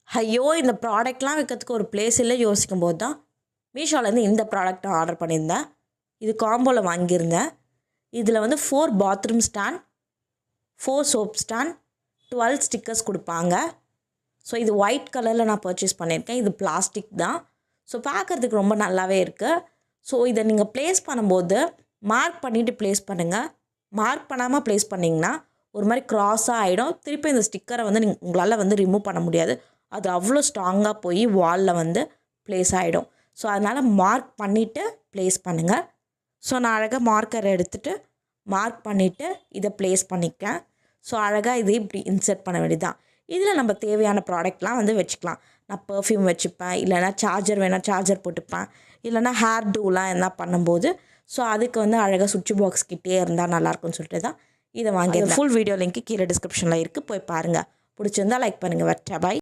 ஐயோ இந்த ப்ராடக்ட்லாம் வைக்கிறதுக்கு ஒரு பிளேஸ் இல்லை யோசிக்கும்போது தான் மீஷோலேருந்து இந்த ப்ராடக்ட் நான் ஆர்டர் பண்ணியிருந்தேன். இது காம்போவில் வாங்கியிருந்தேன். இதில் வந்து 4 bathroom stand, 4 soap stand, 12 stickers கொடுப்பாங்க. ஸோ இது ஒயிட் கலரில் நான் பர்ச்சேஸ் பண்ணியிருக்கேன். இது பிளாஸ்டிக் தான். ஸோ பார்க்குறதுக்கு ரொம்ப நல்லாவே இருக்குது. ஸோ இதை நீங்கள் ப்ளேஸ் பண்ணும்போது மார்க் பண்ணிவிட்டு ப்ளேஸ் பண்ணுங்கள். மார்க் பண்ணாமல் ப்ளேஸ் பண்ணிங்கன்னா ஒரு மாதிரி க்ராஸாக ஆகிடும். திருப்பி இந்த ஸ்டிக்கரை வந்து உங்களால் வந்து ரிமூவ் பண்ண முடியாது. அது அவ்வளோ ஸ்ட்ராங்காக போய் வாலில் வந்து ப்ளேஸ் ஆகிடும். ஸோ அதனால் மார்க் பண்ணிவிட்டு ப்ளேஸ் பண்ணுங்கள். ஸோ நான் அழகாக மார்க்கர் எடுத்துகிட்டு மார்க் பண்ணிவிட்டு இதை ப்ளேஸ் பண்ணிக்கேன். ஸோ அழகாக இது இப்படி இன்சர்ட் பண்ண வேண்டியதுதான். இதில் நம்ம தேவையான ப்ராடக்ட்லாம் வந்து வச்சுக்கலாம். நான் பர்ஃப்யூம் வச்சுப்பேன், இல்லைனா சார்ஜர் வேணால் சார்ஜர் போட்டுப்பேன், இல்லைனா ஹேர் டூலாம் என்ன பண்ணும்போது ஸோ அதுக்கு வந்து அழகாக சுவிட்ச் பாக்ஸ் கிட்டே இருந்தால் நல்லாயிருக்கும்னு சொல்லிட்டு தான் இதை வாங்கி. ஃபுல் வீடியோ லிங்க் கீழே டிஸ்கிரிப்ஷனில் இருக்குது, போய் பாருங்கள். பிடிச்சிருந்தால் லைக் பண்ணுங்கள். வெட்ட பாய்.